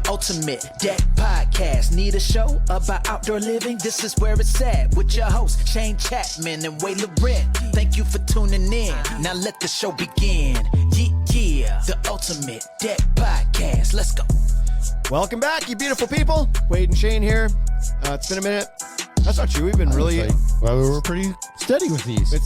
Ultimate Deck Podcast. Need a show about outdoor living? This is where it's at. With your hosts, Shane Chapman and Way Laurent. Thank you for tuning in. Now let the show begin. Yeah. The Ultimate Deck Podcast. Let's go. Welcome back, you beautiful people. Wade and Shane here. It's been a minute. That's not true. We've been really... Well, we were pretty steady with these. But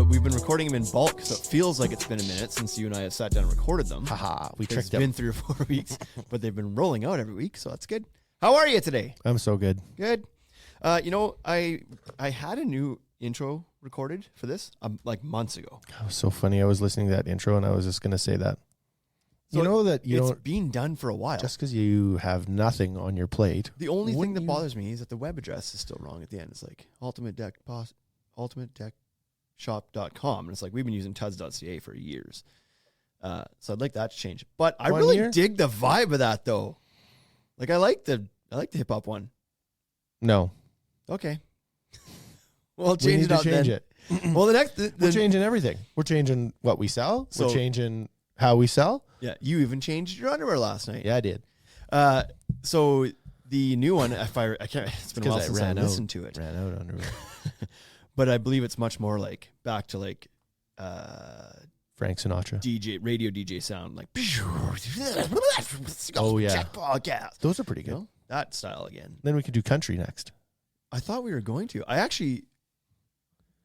we've been recording them in bulk, so it feels like it's been a minute since you and I have sat down and recorded them. Haha, we tricked It's them. been 3 or 4 weeks, but they've been rolling out every week, so that's good. How are you today? I'm so good. Good. I had a new intro recorded for this like months ago. That was so funny. I was listening to that intro, and I was just going to say that. So you know that you it's don't... been done for a while. Just because you have nothing on your plate. The only thing that bothers me is that the web address is still wrong at the end. It's like ultimatedeckshop.com. And it's like, we've been using tuds.ca for years. So I'd like that to change. But I really dig the vibe of that, though. Like, I like the hip hop one. No. Okay. Well, change it out then. Change it. Well, we're changing everything. We're changing what we sell. We're changing how we sell. Yeah, you even changed your underwear last night. Yeah, I did. So the new one, I can't. It's been a while since I listened to it. Ran out underwear. But I believe it's much more like back to like Frank Sinatra radio DJ sound, like oh yeah, podcast. Those are pretty good. You know? That style again. Then we could do country next. I thought we were going to.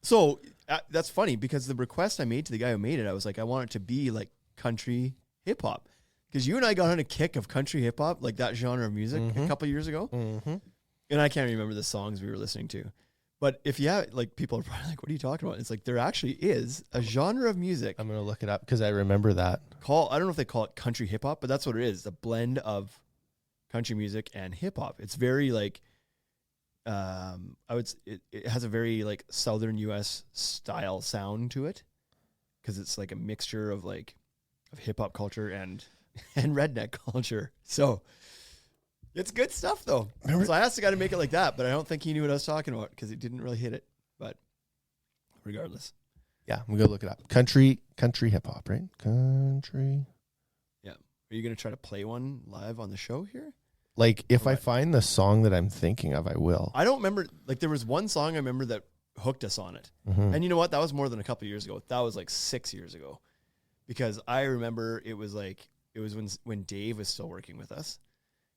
So that's funny because the request I made to the guy who made it, I was like, I want it to be like country hip hop, because you and I got on a kick of country hip hop, like that genre of music, a couple years ago, and I can't remember the songs we were listening to. But if like people are probably like, "What are you talking about?" It's like there actually is a genre of music. I'm gonna look it up because I remember that. I don't know if they call it country hip hop, but that's what it is—a blend of country music and hip hop. It's very like, it has a very like Southern U.S. style sound to it, because it's like a mixture of like of hip hop culture and redneck culture. So it's good stuff though. So I asked the guy to make it like that, but I don't think he knew what I was talking about because he didn't really hit it. But regardless. Yeah, I'm gonna look it up. Country hip hop, right? Country. Yeah. Are you gonna try to play one live on the show here? Like if I find the song that I'm thinking of, I will. I don't remember, like there was one song I remember that hooked us on it. And you know what? That was more than a couple of years ago. That was like 6 years ago. Because I remember it was when Dave was still working with us,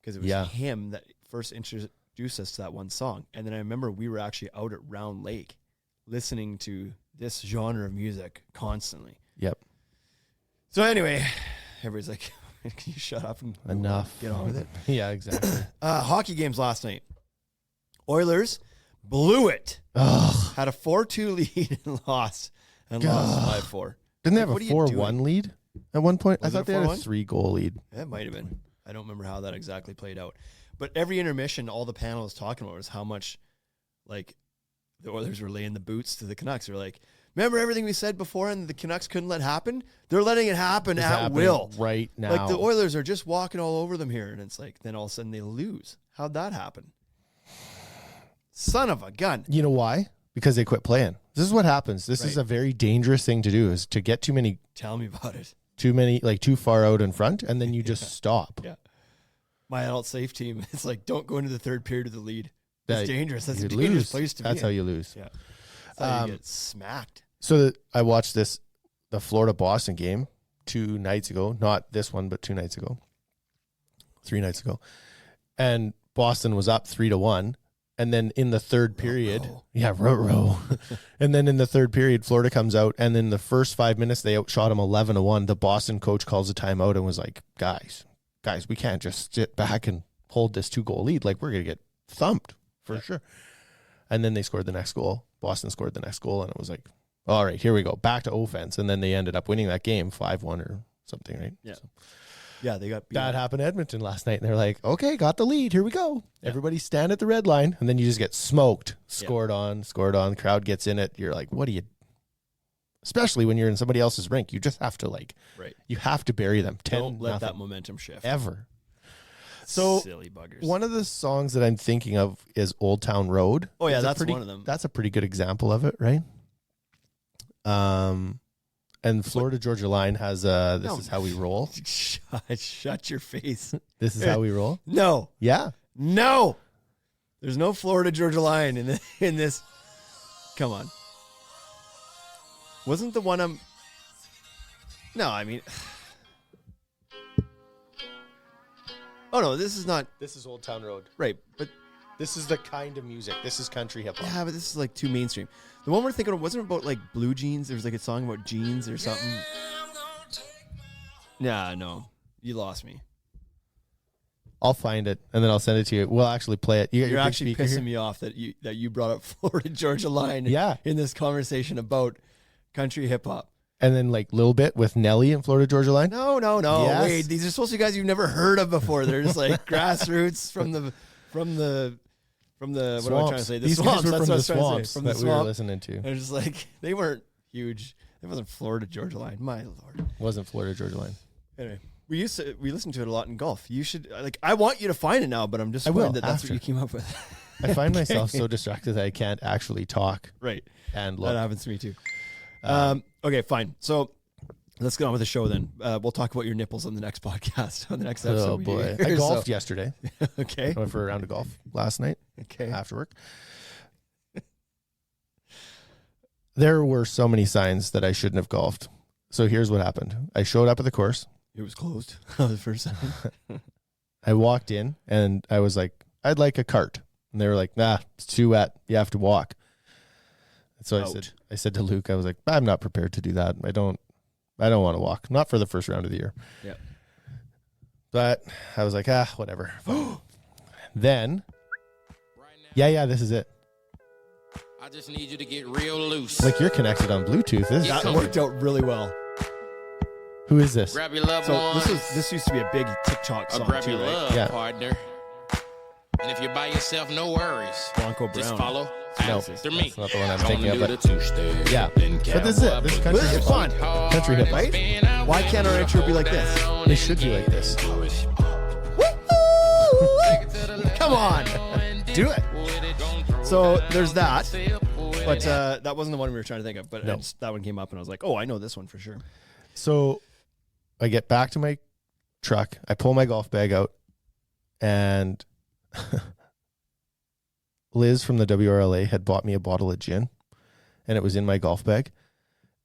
because it was him that first introduced us to that one song. And then I remember we were actually out at Round Lake listening to this genre of music constantly. Yep. So anyway, everybody's like, can you shut up and enough? Get on with it. Yeah, exactly. Hockey games last night. Oilers blew it. Ugh. Had a 4-2 lead and lost 5-4. Didn't they have a 4-1 lead at one point? I thought they had a 3-goal lead. It might have been. I don't remember how that exactly played out. But every intermission, all the panel was talking about was how much, like, the Oilers were laying the boots to the Canucks. They were like, remember everything we said before and the Canucks couldn't let happen? They're letting it happen at will. Right now. Like, the Oilers are just walking all over them here. And it's like, then all of a sudden they lose. How'd that happen? Son of a gun. You know why? Because they quit playing. This is what happens. This is a very dangerous thing to do, is to get too many. Tell me about it. Too many, like too far out in front, and then you just stop. Yeah. My adult safe team, it's like, don't go into the third period of the lead. It's dangerous. That's a dangerous place to be. That's how you lose. Yeah. That's how you get smacked. So I watched the Florida-Boston game 2 nights ago. Not this one, but 2 nights ago. 3 nights ago. And Boston was up 3-1. And then in the third period, row. And then in the third period, Florida comes out, and in the first 5 minutes, they outshot them 11-1. The Boston coach calls a timeout and was like, guys, we can't just sit back and hold this 2-goal lead. Like, we're going to get thumped for sure. And then they scored the next goal. Boston scored the next goal, and it was like, all right, here we go, back to offense. And then they ended up winning that game 5-1 or something, right? Yeah. Yeah, they got beat. That happened to Edmonton last night, and they're like, okay, got the lead. Here we go. Yeah. Everybody stand at the red line, and then you just get smoked. Scored on. Crowd gets in it. You're like, what do you... Especially when you're in somebody else's rink, you just have to you have to bury them. Don't let that momentum shift. Ever. So, silly buggers. One of the songs that I'm thinking of is Old Town Road. Oh, yeah, that's one of them. That's a pretty good example of it, right? And And Florida Georgia Line has this is how we roll. Shut your face. This is how we roll. No. Yeah. No. There's no Florida Georgia Line in this. Come on. Wasn't the one I'm... No, I mean... Oh, no, this is not... This is Old Town Road. Right, but... This is the kind of music. This is country hip hop. Yeah, but this is like too mainstream. The one we're thinking of wasn't about like blue jeans. There was like a song about jeans or something. Nah, no. You lost me. I'll find it and then I'll send it to you. We'll actually play it. You're actually pissing me off that you brought up Florida Georgia Line in this conversation about country hip hop. And then like Little Bit with Nelly and Florida Georgia Line. No. Yes. Wait, these are supposed to be guys you've never heard of before. They're just like grassroots from the what Swamps. am I trying to say? The These swamps. guys were That's from what I the was trying to say. swamps From the that we were swamp. listening to. They're just like, they weren't huge. It wasn't Florida Georgia Line. My Lord. Wasn't Florida Georgia Line. Anyway, we listened to it a lot in golf. You should I want you to find it now, but I'm disappointed that that's what you came up with. I find myself so distracted that I can't actually talk. Right. And look. That happens to me too. Okay, fine. So let's get on with the show then. We'll talk about your nipples on the next podcast, on the next episode. Oh boy. I golfed yesterday. Okay. I went for a round of golf last night. Okay. After work. There were so many signs that I shouldn't have golfed. So here's what happened. I showed up at the course. It was closed the first time. I walked in and I was like, I'd like a cart. And they were like, nah, it's too wet. You have to walk. So I said to Luke, I was like, I'm not prepared to do that. I don't want to walk. Not for the first round of the year. Yeah. But I was like, whatever. Then, this is it. I just need you to get real loose. Like you're connected on Bluetooth. That worked out really well. Who is this? Grab your loved So ones. this used to be a big TikTok Or song grab too, your right? love Yeah. partner. And if you're by yourself, no worries. Blanco Just Brown. follow after me. That's not the one I'm Gonna thinking of. do But the two-step, yeah. then But this is it. This is country This is hip fun. hop. Country hip hop. Right? Why can't our intro be like this? They should be like this. Come on. Do it. So there's that. But that wasn't the one we were trying to think of. But No. that one came up and I was like, oh, I know this one for sure. So I get back to my truck. I pull my golf bag out and Liz from the WRLA had bought me a bottle of gin and it was in my golf bag.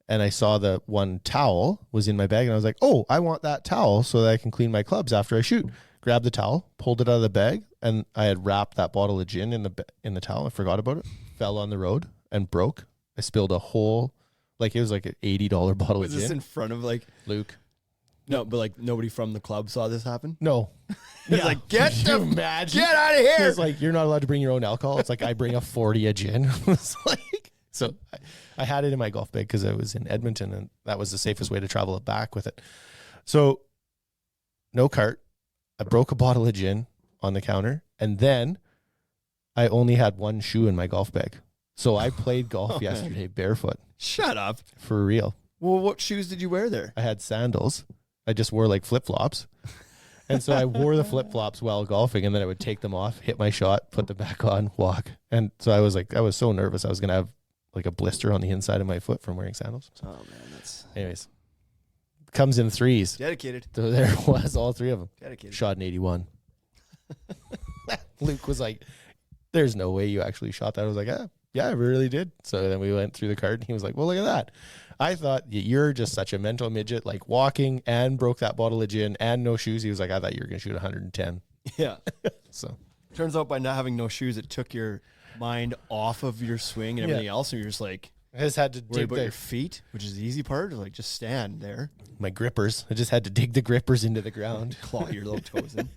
And I saw the one towel was in my bag and I was like, oh, I want that towel so that I can clean my clubs after I shoot. Grabbed the towel, pulled it out of the bag, and I had wrapped that bottle of gin in the towel. I forgot about it. Fell on the road and broke. I spilled a whole, like it was like an $80 bottle Was of this gin. in front of like, Luke. no, but like nobody from the club saw this happen? No. He's like, get Could you imagine? get out of here. It's like you're not allowed to bring your own alcohol. It's like I bring a 40 of gin. It's like, so I had it in my golf bag because I was in Edmonton and that was the safest way to travel back with it. So no cart. I broke a bottle of gin on the counter and then I only had one shoe in my golf bag. So I played golf yesterday barefoot. Shut up. For real. Well, what shoes did you wear there? I had sandals. I just wore like flip-flops. And so I wore the flip-flops while golfing and then I would take them off, hit my shot, put them back on, walk. And so I was so nervous I was going to have like a blister on the inside of my foot from wearing sandals. Oh man, that's Anyways, comes in threes. dedicated. So there was all three of them. Dedicated. Shot an 81. Luke was like, there's no way you actually shot that. I was like, yeah, I really did. So then we went through the card and he was like, well, look at that. I thought you're just such a mental midget, like walking and broke that bottle of gin and no shoes. He was like, I thought you were going to shoot 110. Yeah. So Turns out by not having no shoes, it took your mind off of your swing and everything else. And you're just like, I just had to worried dig about your feet, which is the easy part. Like just stand there, my grippers. I just had to dig the grippers into the ground. claw your little toes in.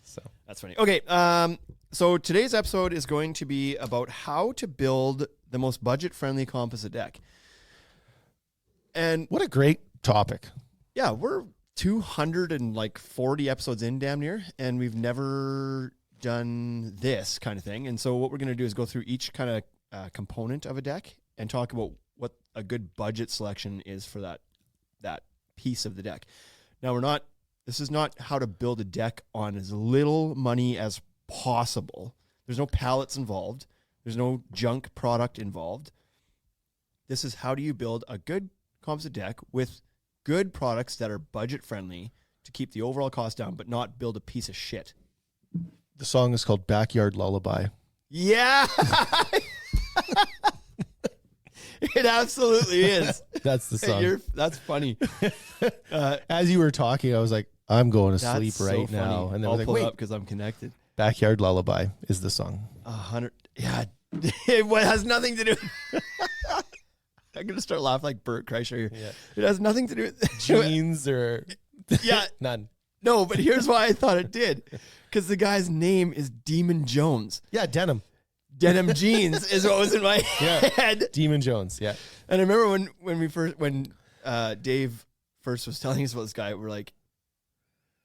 So That's funny. Okay. So today's episode is going to be about how to build the most budget-friendly composite deck. And what a great topic. yeah, we're 240 episodes in damn near, and we've never done this kind of thing. And so what we're going to do is go through each kind of component of a deck and talk about what a good budget selection is for that piece of the deck. Now this is not how to build a deck on as little money as possible. There's no pallets involved. There's no junk product involved. This is how do you build a good composite deck with good products that are budget friendly to keep the overall cost down, but not build a piece of shit. The song is called Backyard Lullaby. Yeah. It absolutely is. That's the song. That's funny. As you were talking, I was like, I'm going to That's sleep so right funny. now. And then I I'll was like, pull it wait, up because I'm connected. Backyard Lullaby is the song. 100. Yeah. It has nothing to do. I'm going to start laughing like Bert Kreischer here. Yeah. It has nothing to do with Jeans or Yeah. none. No, but here's why I thought it did. Because the guy's name is Demon Jones. Yeah, denim. Denim jeans is what was in my head. Demon Jones. Yeah. And I remember when Dave first was telling us about this guy, we're like,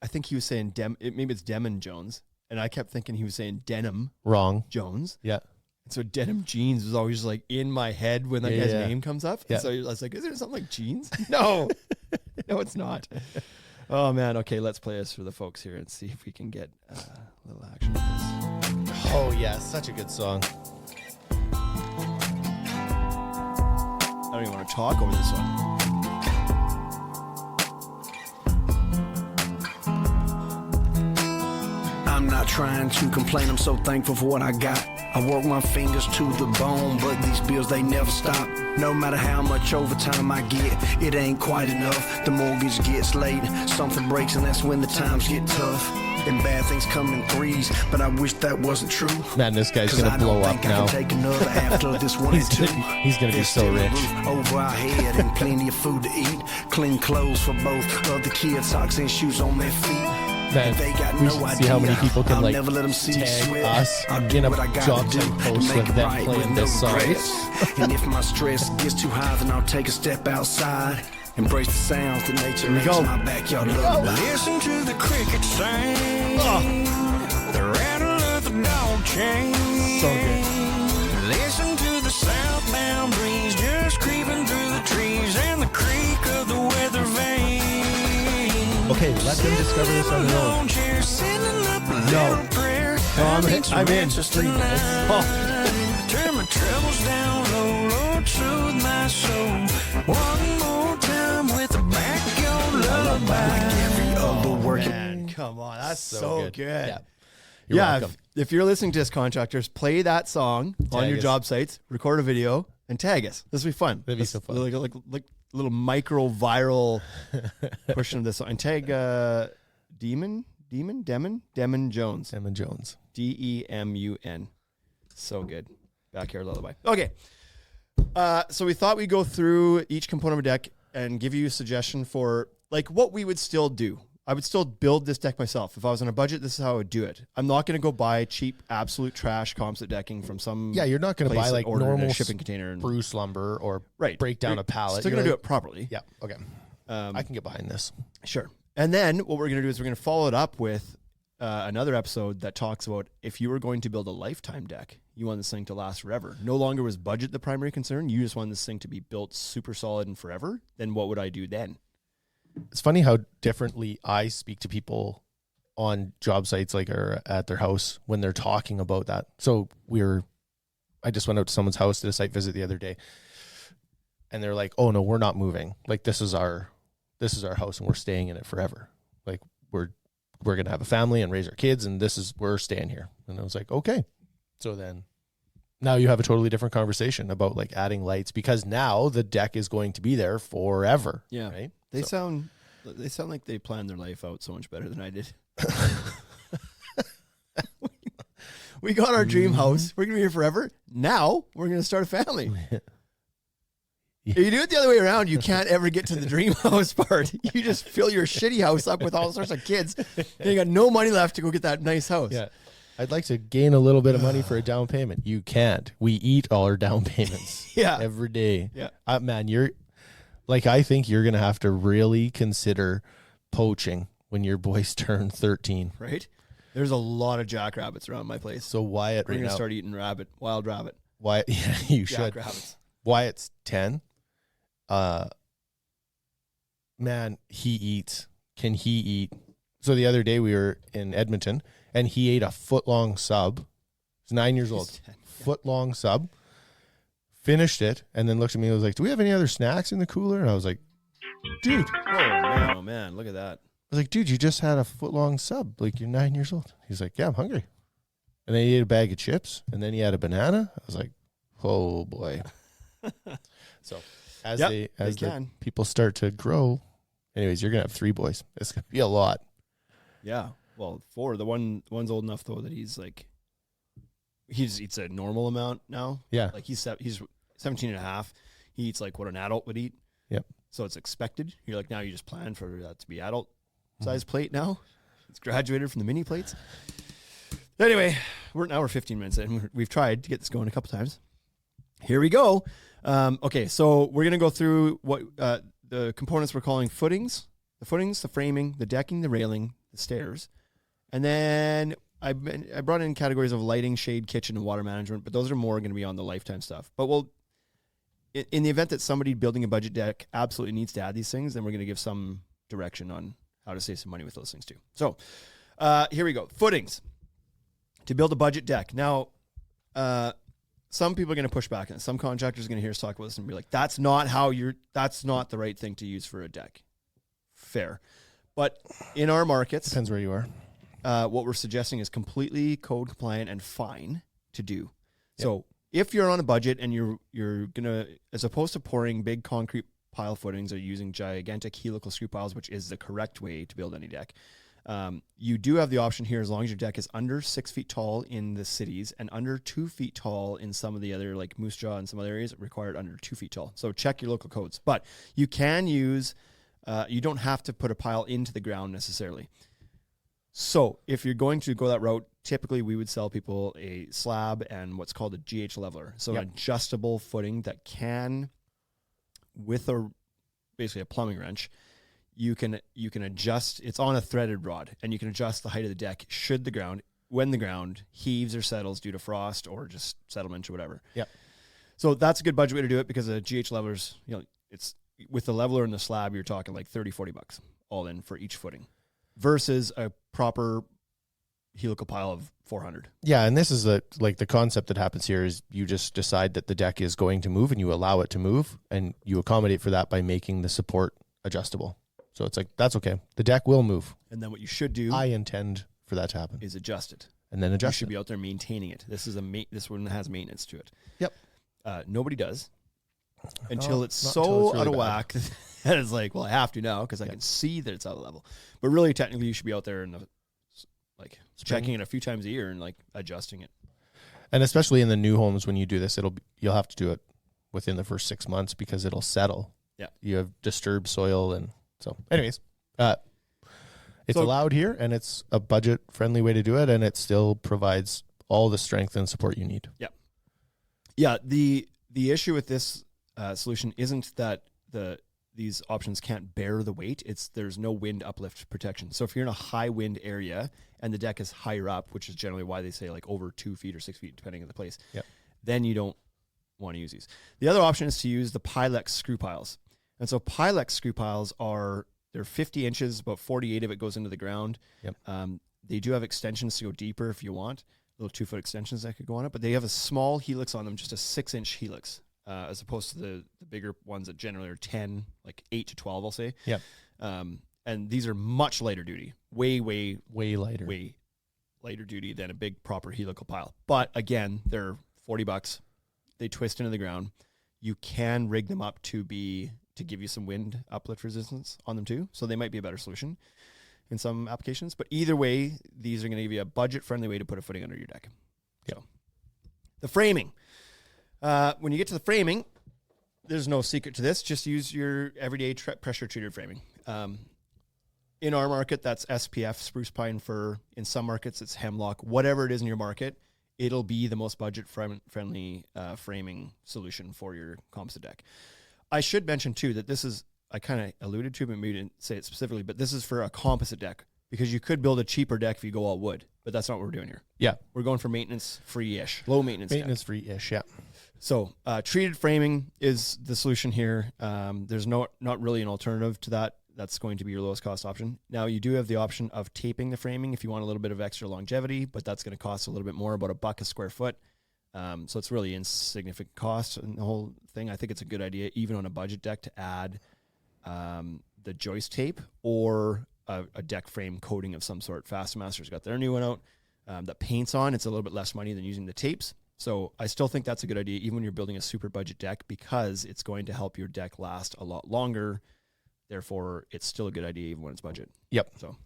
I think he was saying maybe it's Demon Jones. And I kept thinking he was saying Denim Wrong. Jones. Yeah. And so Denim Jeans was always like in my head when that guy's name comes up. Yeah. And so I was like, is there something like jeans? No. No, it's not. Oh, man. Okay, let's play this for the folks here and see if we can get a little action with this. Oh, yeah. Such a good song. I don't even want to talk over this one. I'm not trying to complain, I'm so thankful for what I got. I work my fingers to the bone, but these bills, they never stop. No matter how much overtime I get, it ain't quite enough. The mortgage gets late, something breaks, and that's when the times get tough. And bad things come in threes, but I wish that wasn't true. Man, this guy's going to blow up now. I can take another after this one and two. He's going to be so rich. Over our head and plenty of food to eat. Clean clothes for both of the kids, socks and shoes on their feet. Man, They got we no should idea. see how many people can I'll like never let them see tag sweat. us I'll do in a what I gotta job do site to post make with it them right playing with this no song. regrets. And if my stress gets too high, then I'll take a step outside. Embrace the sounds that nature makes go. my backyard lullaby. Listen to the crickets sing. The rattle of the dog chain. So good. Listen to the southbound breeze just creeping through the trees and the creak of the weather vane. Okay, let them discover this on their own. No. I'm in. Oh. Turn my troubles down low, Lord, soothe my soul. One more time with a backyard lullaby. Like every other working. Man, come on. That's so good. Yeah. You're welcome. If you're listening to this, contractors, play that song on Tag your us. job sites, record a video, and tag us. This will be fun. That'd be so fun. Like little micro viral portion of this song. And tag Demon Jones. Demon Jones. Demun. So good. Backyard lullaby. Okay. So we thought we'd go through each component of a deck and give you a suggestion for like what we would still do. I would still build this deck myself. If I was on a budget, this is how I would do it. I'm not going to go buy cheap, absolute trash composite decking from some. Yeah, you're not going to place buy that like ordered normal a shipping container and spruce lumber or right. break down You're a pallet. Still You're going to do like- it properly. Yeah. Okay. I can get behind this. Sure. And then what we're going to do is we're going to follow it up with another episode that talks about if you were going to build a lifetime deck, you want this thing to last forever. No longer was budget the primary concern. You just want this thing to be built super solid and forever. Then what would I do then? It's funny how differently I speak to people on job sites, like or at their house when they're talking about that. So I just went out to someone's house, did a site visit the other day, and they're like, "Oh no, we're not moving. Like this is our house, and we're staying in it forever. Like we're gonna have a family and raise our kids, and we're staying here." And I was like, "Okay." So then, now you have a totally different conversation about like adding lights because now the deck is going to be there forever. Yeah. Right. They sound like they planned their life out so much better than I did. We got our dream house. We're going to be here forever. Now we're going to start a family. If you do it the other way around, you can't ever get to the dream house part. You just fill your shitty house up with all sorts of kids. And you got no money left to go get that nice house. Yeah. I'd like to gain a little bit of money for a down payment. You can't. We eat all our down payments Yeah. every day. Yeah. Man, I think you're going to have to really consider poaching when your boys turn 13. Right? There's a lot of jackrabbits around my place. So Wyatt We're right going to now, start eating wild rabbit. Wyatt, yeah, you should. Jackrabbits. Wyatt's 10. Man, he eats. Can he eat? So the other day we were in Edmonton and he ate a foot-long sub. He's 9 years old. 10, yeah. Foot-long sub. finished it, and then looked at me and was like, do we have any other snacks in the cooler? And I was like, dude. Oh man, look at that. I was like, dude, you just had a foot-long sub. Like, you're 9 years old. He's like, yeah, I'm hungry. And then he ate a bag of chips, and then he had a banana. I was like, oh, boy. So as the people start to grow, anyways, you're going to have 3 boys. It's going to be a lot. Yeah. Well, 4. One's old enough, though, that he's eats a normal amount now. Yeah. Like, he's 17 and a half. He eats like what an adult would eat. Yep. So it's expected. You're like, now you just plan for that to be adult size plate now. It's graduated from the mini plates. Anyway, we're 15 minutes in. We've tried to get this going a couple times. Here we go. Okay, so we're gonna go through what the components we're calling footings, the framing, the decking, the railing, the stairs, and then I brought in categories of lighting, shade, kitchen, and water management. But those are more going to be on the lifetime stuff. But in the event that somebody building a budget deck absolutely needs to add these things, then we're going to give some direction on how to save some money with those things too. So here we go. Footings to build a budget deck. Now, some people are going to push back, and some contractors are going to hear us talk about this and be like, that's not the right thing to use for a deck. Fair. But in our markets, Depends where you are. what we're suggesting is completely code compliant and fine to do. Yep. So if you're on a budget and you're going to, as opposed to pouring big concrete pile footings or using gigantic helical screw piles, which is the correct way to build any deck, you do have the option here, as long as your deck is under 6 feet tall in the cities and under 2 feet tall in some of the other, like Moose Jaw and some other areas, required under 2 feet tall. So check your local codes. But you can use, you don't have to put a pile into the ground necessarily. So if you're going to go that route, typically we would sell people a slab and what's called a GH leveler. So an adjustable footing that can, with basically a plumbing wrench, you can adjust. It's on a threaded rod, and you can adjust the height of the deck when the ground heaves or settles due to frost or just settlement or whatever. Yep. So that's a good budget way to do it, because a GH levelers, it's with the leveler and the slab, you're talking like $30-$40 all in for each footing, versus a proper helical pile of 400. Yeah, and this is the concept that happens here is you just decide that the deck is going to move and you allow it to move, and you accommodate for that by making the support adjustable. So it's like, that's okay. The deck will move. And then what you should do, I intend for that to happen, is adjust it. And then adjust. You should be out there maintaining it. This one has maintenance to it. Yep. Nobody does until it's so really out of whack that it's like, well, I have to now because I can see that it's out of level. But really, technically, you should be out there and checking it a few times a year and adjusting it. And especially in the new homes, when you do this, you'll have to do it within the first 6 months because it'll settle. Yeah. You have disturbed soil, and so anyways, it's allowed here, and it's a budget friendly way to do it, and it still provides all the strength and support you need. Yeah. Yeah. The issue with this solution isn't that these options can't bear the weight. There's no wind uplift protection. So if you're in a high wind area and the deck is higher up, which is generally why they say over 2 feet or 6 feet, depending on the place, then you don't want to use these. The other option is to use the Pilex screw piles. And so Pilex screw piles they're 50 inches, about 48 of it goes into the ground. Yep. They do have extensions to go deeper if you want, little 2-foot extensions that could go on it, but they have a small helix on them, just a 6-inch helix. As opposed to the bigger ones that generally are 10, 8 to 12, I'll say. Yeah. And these are much lighter duty, way lighter, way lighter duty than a big proper helical pile. But again, they're $40. They twist into the ground. You can rig them up to give you some wind uplift resistance on them too. So they might be a better solution in some applications. But either way, these are going to give you a budget friendly way to put a footing under your deck. Yeah. So the framing. When you get to the framing, there's no secret to this. Just use your everyday pressure treated framing. In our market, that's SPF, spruce pine fir. In some markets, it's hemlock. Whatever it is in your market, it'll be the most budget friendly framing solution for your composite deck. I should mention too that this is, I kind of alluded to, but maybe didn't say it specifically, but this is for a composite deck, because you could build a cheaper deck if you go all wood, but that's not what we're doing here. Yeah. We're going for maintenance free-ish, low maintenance. Maintenance free-ish, yeah. So treated framing is the solution here. There's not really an alternative to that. That's going to be your lowest cost option. Now, you do have the option of taping the framing if you want a little bit of extra longevity, but that's going to cost a little bit more, about $1 a square foot. So it's really insignificant cost and the whole thing. I think it's a good idea, even on a budget deck, to add the joist tape or a deck frame coating of some sort. Fastmaster's got their new one out that paints on. It's a little bit less money than using the tapes. So I still think that's a good idea, even when you're building a super budget deck, because it's going to help your deck last a lot longer. Therefore, it's still a good idea even when it's budget. Yep. So,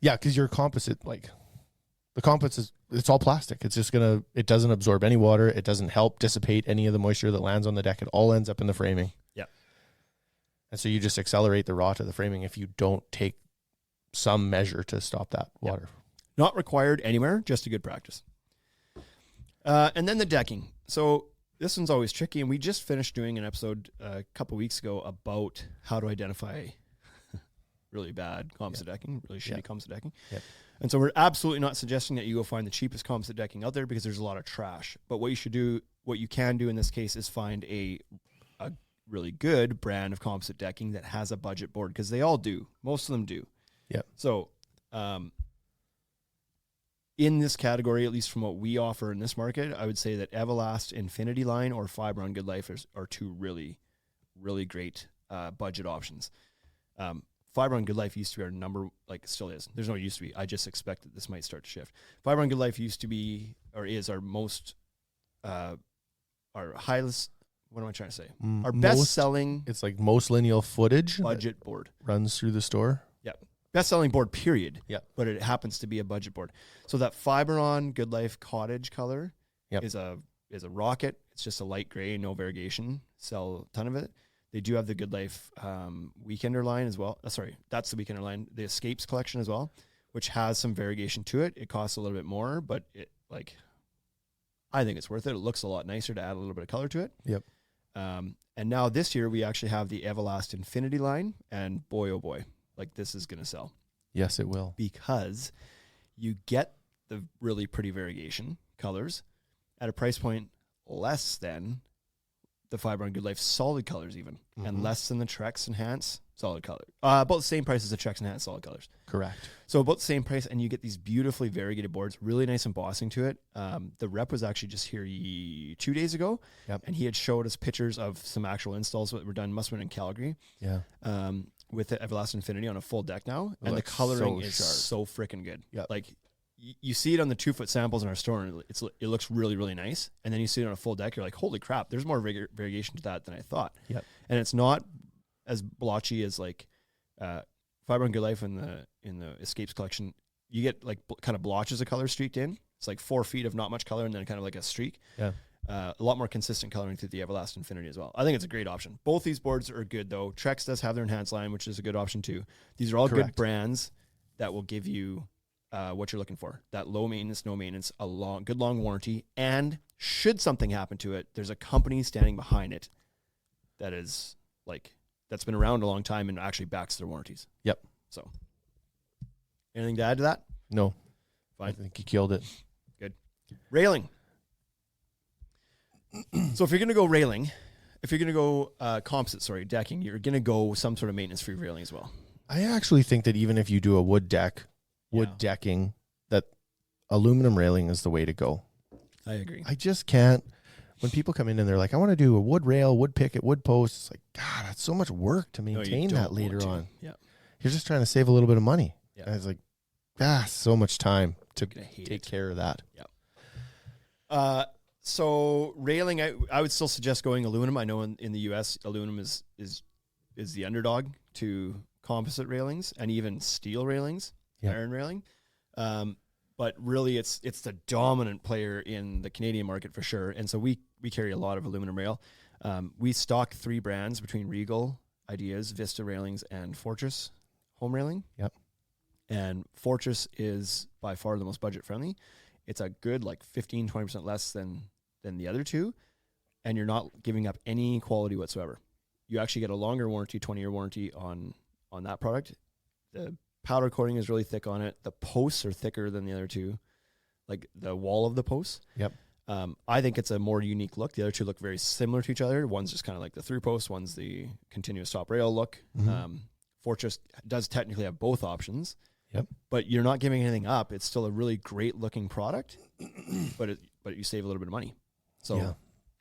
yeah, because your composite, like the composite, it's all plastic. It's just it doesn't absorb any water. It doesn't help dissipate any of the moisture that lands on the deck. It all ends up in the framing. yeah. And so you just accelerate the rot of the framing if you don't take some measure to stop that water. Not required anywhere, just a good practice. And then the decking. So this one's always tricky, and we just finished doing an episode a couple weeks ago about how to identify really bad composite decking, really shitty composite decking. Yep. And so we're absolutely not suggesting that you go find the cheapest composite decking out there, because there's a lot of trash. But what you can do in this case is find a really good brand of composite decking that has a budget board, because they all do. Most of them do. Yeah. So, in this category, at least from what we offer in this market, I would say that Everlast Infinity Line or Fiberon Good Life are two really, really great budget options. Fiberon Good Life used to be our number, like still is. There's no used to be. I just expect that this might start to shift. Fiberon Good Life used to be, or is, our most, our highest, what am I trying to say? Our best selling. It's like most lineal footage budget board. Runs through the store. Yeah. Best-selling board, period. Yeah. But it happens to be a budget board. So that Fiberon Good Life Cottage color is a rocket. It's just a light gray, no variegation. Sell a ton of it. They do have the Good Life Weekender line as well. Sorry, that's the Weekender line. The Escapes collection as well, which has some variegation to it. It costs a little bit more, but I think it's worth it. It looks a lot nicer to add a little bit of color to it. Yep. And now this year we actually have the Everlast Infinity line, and boy, oh boy, like this is going to sell. Yes, it will. Because you get the really pretty variegation colors at a price point less than the Fiberon Good Life solid colors even, and less than the Trex Enhance solid color. About the same price as the Trex Enhance solid colors. Correct. So about the same price, and you get these beautifully variegated boards, really nice embossing to it. The rep was actually just here 2 days ago, and he had showed us pictures of some actual installs that were done, must have been in Calgary. Yeah. With the Everlast Infinity on a full deck now, and the coloring is so freaking good. Yep. Like you see it on the 2-foot samples in our store, and it looks really, really nice. And then you see it on a full deck, you're like, holy crap, there's more variegation to that than I thought. Yep. And it's not as blotchy as like Fiberon Good Life in the Escapes collection. You get like kind of blotches of color streaked in. It's like 4 feet of not much color, and then kind of like a streak. Yeah. A lot more consistent coloring through the Everlast Infinity as well. I think it's a great option. Both these boards are good though. Trex does have their enhanced line, which is a good option too. These are all good brands that will give you what you're looking for. That low maintenance, no maintenance, a good long warranty, and should something happen to it, there's a company standing behind it that is that's been around a long time and actually backs their warranties. Yep. So, anything to add to that? No. Fine. I think you killed it. Good. Railing. So if you're going to go railing, if you're going to go composite, decking, you're going to go some sort of maintenance-free railing as well. I actually think that even if you do a wood decking, that aluminum railing is the way to go. I agree. I just can't. When people come in and they're like, I want to do a wood rail, wood picket, wood post, it's like, God, that's so much work to maintain that later on. Yeah. You're just trying to save a little bit of money. Yeah. And it's like, so much time to take care of that. Yeah. So railing, I would still suggest going aluminum. I know in the US, aluminum is the underdog to composite railings and even steel railings, iron railing. But really, it's the dominant player in the Canadian market for sure. And so we carry a lot of aluminum rail. We stock 3 brands between Regal, Ideas, Vista Railings, and Fortress Home Railing. Yep. And Fortress is by far the most budget friendly. It's a good 15-20% less than the other two, and you're not giving up any quality whatsoever. You actually get a longer warranty, 20-year warranty on that product. The powder coating is really thick on it. The posts are thicker than the other two, like the wall of the posts. Yep. I think it's a more unique look. The other two look very similar to each other. One's just kind of like the through post. One's the continuous top rail look. Fortress does technically have both options. Yep. But you're not giving anything up. It's still a really great looking product, but but you save a little bit of money. So Yeah.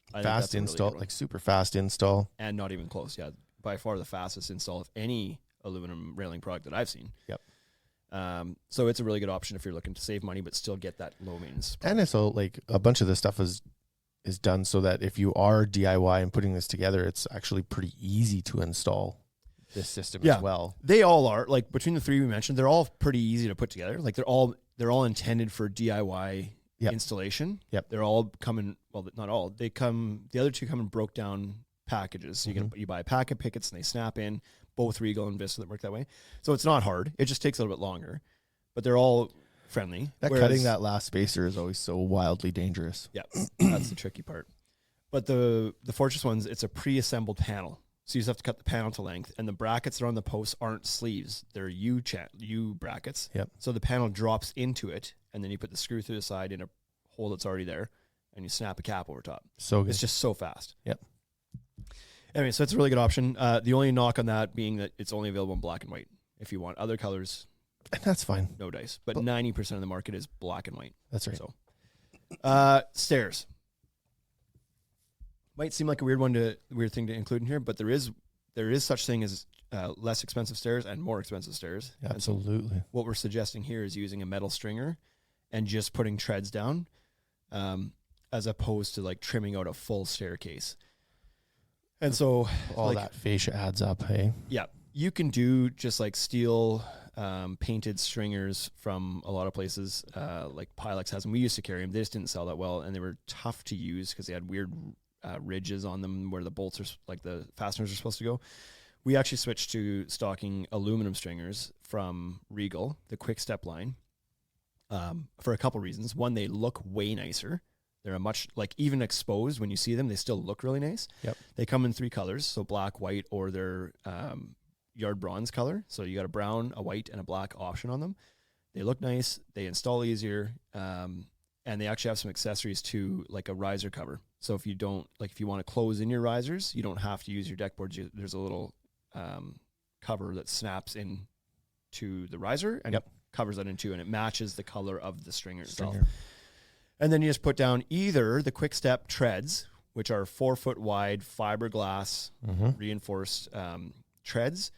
I think Fast that's a really install, good one. like super fast install. And not even close. Yeah, by far the fastest install of any aluminum railing product that I've seen. Yep. So it's a really good option if you're looking to save money but still get that low maintenance. And it's all like a bunch of this stuff is done so that if you are DIY and putting this together, it's actually pretty easy to install this system Yeah. as well. They all are, like between the three we mentioned, they're all pretty easy to put together. Like they're all intended for DIY Yep. installation. Yep. They're all coming, well, not all. The other two come in broke down packages. So you buy a pack of pickets and they snap in, both Regal and Vista that work that way. So it's not hard. It just takes a little bit longer, but they're all friendly. Cutting that last spacer is always so wildly dangerous. Yeah, that's the tricky part. But the Fortress ones, it's a pre-assembled panel. So you just have to cut the panel to length, and the brackets that are on the posts aren't sleeves. They're U brackets. Yep. So the panel drops into it, and then you put the screw through the side in a hole that's already there, and you snap a cap over top. So good. It's just so fast. Yep. Anyway, so it's a really good option. The only knock on that being that it's only available in black and white. If you want other colors, And that's fine. no dice. But 90% of the market is black and white. That's right. So, stairs might seem like a weird thing to include in here, but there is such thing as less expensive stairs and more expensive stairs. And so Absolutely. what we're suggesting here is using a metal stringer and just putting treads down, as opposed to like trimming out a full staircase. And so All like, that fascia adds up, hey? yeah, you can do just like steel painted stringers from a lot of places, like Pilex has them. We used to carry them. They just didn't sell that well, and they were tough to use because they had weird ridges on them where the bolts are, like the fasteners are supposed to go. We actually switched to stocking aluminum stringers from Regal, the Quick Step line, for a couple reasons. One, they look way nicer. They're a much, like even exposed when you see them, they still look really nice. Yep. They come in 3 colors, so black, white, or their yard bronze color. So you got a brown, a white, and a black option on them. They look nice. They install easier. And they actually have some accessories too, like a riser cover. So if you want to close in your risers, you don't have to use your deck boards. There's a little cover that snaps in to the riser and covers that in too, and it matches the color of the stringer itself. And then you just put down either the Quick Step treads, which are 4 foot wide fiberglass reinforced treads,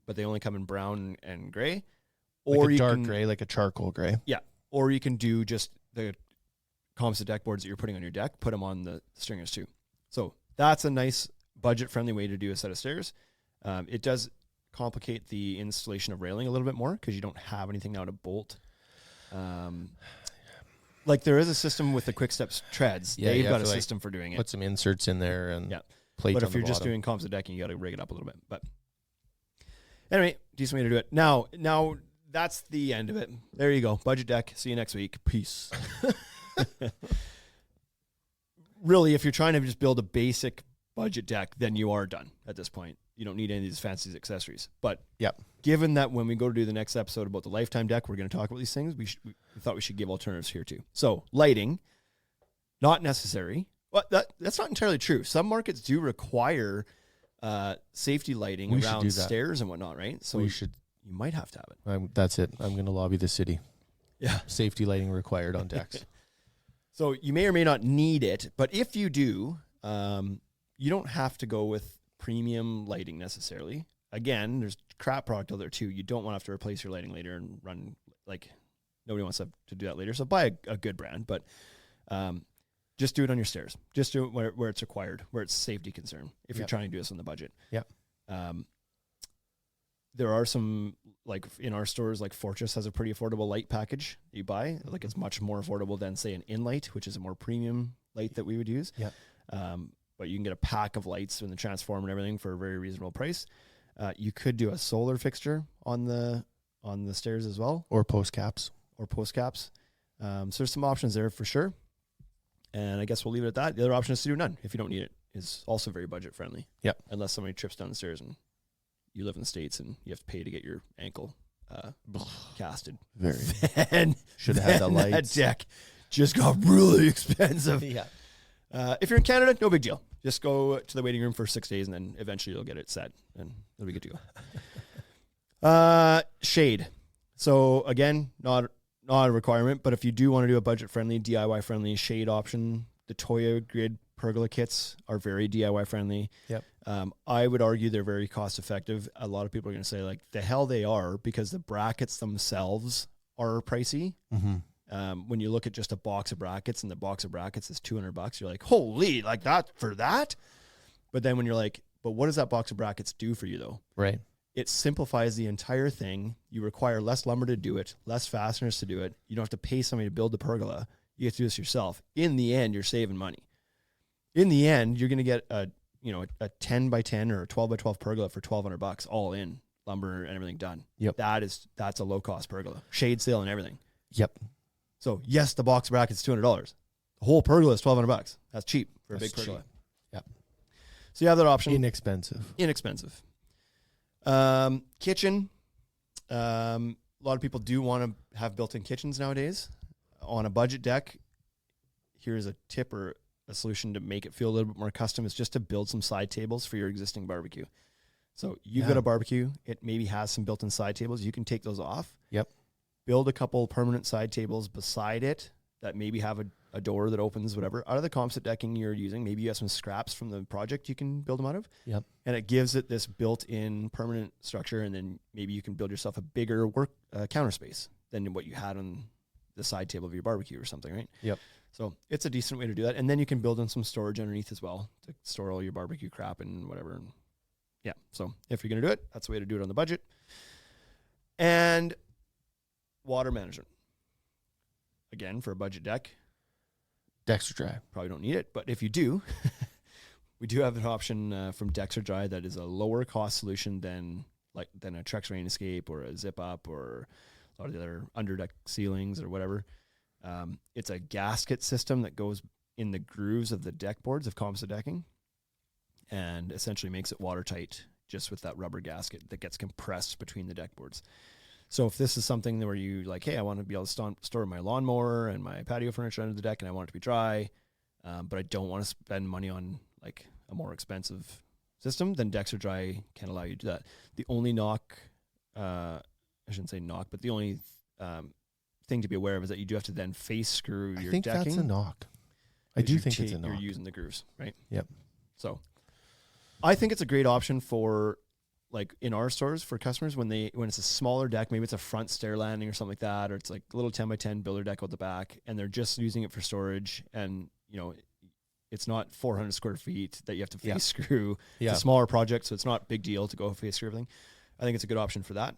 but they only come in brown and gray. Or like a dark gray, like a charcoal gray. Yeah. Or you can do just the composite deck boards that you're putting on your deck, put them on the stringers too. So that's a nice budget-friendly way to do a set of stairs. It does complicate the installation of railing a little bit more because you don't have anything now to bolt. Like there is a system with the Quick Steps treads. Yeah, They've you got have a to, like, system for doing it. Put some inserts in there and plate. But on if the you're just bottom. doing composite decking, you got to rig it up a little bit. But anyway, decent way to do it. Now that's the end of it. There you go. Budget deck. See you next week. Peace. Really, if you're trying to just build a basic budget deck, then you are done at this point. You don't need any of these fancy accessories. But given that when we go to do the next episode about the lifetime deck, we're going to talk about these things, we thought we should give alternatives here too. So lighting, not necessary. Well, that's not entirely true. Some markets do require safety lighting around stairs and whatnot, right? So you might have to have it. That's it. I'm going to lobby the city. Yeah. Safety lighting required on decks. So you may or may not need it, but if you do, you don't have to go with premium lighting necessarily. Again, there's crap product out there too. You don't want to have to replace your lighting later and run, like, nobody wants to do that later. So buy a good brand, but just do it on your stairs. Just do it where it's required, where it's safety concern, if you're trying to do this on the budget. Yeah. There are some, like in our stores, like Fortress has a pretty affordable light package that you buy. Like it's much more affordable than say an InLight, which is a more premium light that we would use. Yeah. But you can get a pack of lights and the transformer and everything for a very reasonable price. You could do a solar fixture on the stairs as well, Or post caps. So there's some options there for sure. And I guess we'll leave it at that. The other option is to do none if you don't need it. Is also very budget friendly. Yep. Unless somebody trips down the stairs and you live in the States and you have to pay to get your ankle casted. Very. And Should have had the lights. That deck just got really expensive. Yeah. If you're in Canada, no big deal. Just go to the waiting room for 6 days and then eventually you'll get it set and it'll be good to go. Shade. So again, not not a requirement, but if you do want to do a budget-friendly, DIY-friendly shade option, the Toyo Grid pergola kits are very DIY-friendly. Yep. I would argue they're very cost-effective. A lot of people are going to say, like, the hell they are, because the brackets themselves are pricey. When you look at just a box of brackets, and the box of brackets is $200, you're like, holy, like that for that? But then when you're like, but what does that box of brackets do for you, though? Right. It simplifies the entire thing. You require less lumber to do it, less fasteners to do it. You don't have to pay somebody to build the pergola. You have to do this yourself. In the end, you're saving money. In the end, you're going to get a 10 by 10 or a 12 by 12 pergola for $1,200 all in, lumber and everything done. Yep. That's a low cost pergola, shade sail and everything. Yep. So yes, the box bracket's $200. The whole pergola is $1,200. That's cheap for a big pergola. Cheap. Yep. So you have that option. Inexpensive. Kitchen. A lot of people do want to have built-in kitchens nowadays. On a budget deck, here's a tip or a solution to make it feel a little bit more custom, is just to build some side tables for your existing barbecue. So you've got a barbecue, it maybe has some built-in side tables. You can take those off. Yep. Build a couple permanent side tables beside it that maybe have a door that opens, whatever. Out of the composite decking you're using, maybe you have some scraps from the project you can build them out of. Yep. And it gives it this built-in permanent structure, and then maybe you can build yourself a bigger work counter space than what you had on the side table of your barbecue or something, right? Yep. So it's a decent way to do that. And then you can build in some storage underneath as well to store all your barbecue crap and whatever. And yeah, so if you're going to do it, that's the way to do it on the budget. And water management. Again, for a budget deck, Dexter Dry. probably don't need it, but if you do, we do have an option from Dexter Dry that is a lower cost solution than a Trex Rain Escape or a Zip Up or a lot of the other underdeck ceilings or whatever. It's a gasket system that goes in the grooves of the deck boards of composite decking and essentially makes it watertight just with that rubber gasket that gets compressed between the deck boards. So if this is something where you like, hey, I want to be able to store my lawnmower and my patio furniture under the deck and I want it to be dry, but I don't want to spend money on like a more expensive system, then Dexter Dry can allow you to do that. The only knock, I shouldn't say knock, but the only thing to be aware of is that you do have to then face screw your decking. I think that's a knock. I do think it's a knock. You're using the grooves, right? Yep. So I think it's a great option for like in our stores for customers when it's a smaller deck, maybe it's a front stair landing or something like that, or it's like a little 10 by 10 builder deck out the back and they're just using it for storage and it's not 400 square feet that you have to face screw. Yeah. It's a smaller project, so it's not a big deal to go face screw everything. I think it's a good option for that.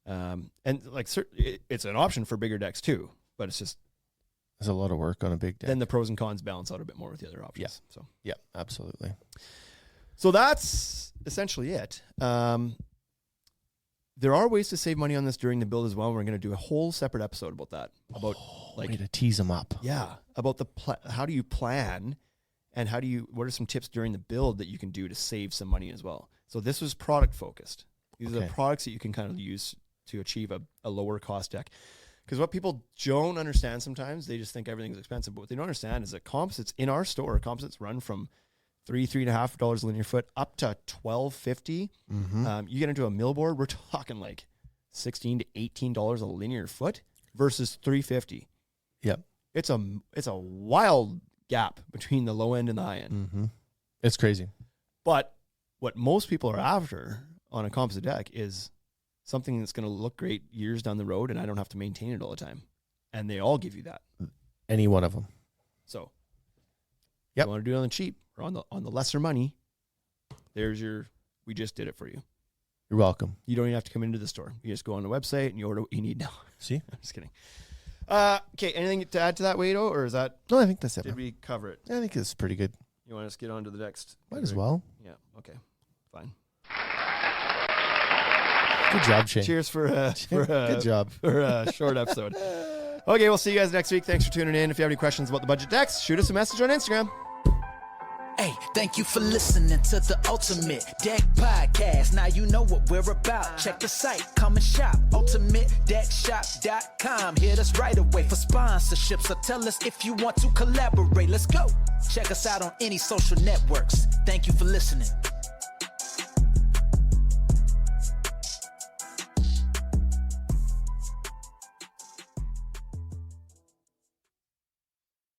And like it's an option for bigger decks too, but it's just there's a lot of work on a big deck. then the pros and cons balance out a bit more with the other options. Yeah. So yeah, absolutely. So that's essentially it. There are ways to save money on this during the build as well. We're going to do a whole separate episode about that. About way to tease them up. Yeah, about how do you plan, and what are some tips during the build that you can do to save some money as well. So this was product focused. These are the products that you can kind of use to achieve a lower cost deck. Because what people don't understand sometimes, they just think everything's expensive. But what they don't understand is that composites in our store, composites run from $3.50 a linear foot up to $12.50. You get into a millboard, we're talking like $16 to $18 a linear foot versus $3.50. Yep. It's a wild gap between the low end and the high end. It's crazy. But what most people are after on a composite deck is something that's going to look great years down the road and I don't have to maintain it all the time. And they all give you that. Any one of them. So if you want to do it on the cheap or on the lesser money, we just did it for you. You're welcome. You don't even have to come into the store. You just go on the website and you order what you need now. See? I'm just kidding. Okay, anything to add to that, Wado, or is that? No, I think that's it. Did we cover it? I think it's pretty good. You want us to get on to the next? Might as well. Yeah. Okay. Fine. Good job, Shane. Cheers for good job for a short episode. Okay, we'll see you guys next week. Thanks for tuning in. If you have any questions about the budget decks, shoot us a message on Instagram. Hey, thank you for listening to the Ultimate Deck Podcast. Now you know what we're about. Check the site, come and shop. UltimateDeckShop.com. Hit us right away for sponsorships or tell us if you want to collaborate. Let's go. Check us out on any social networks. Thank you for listening.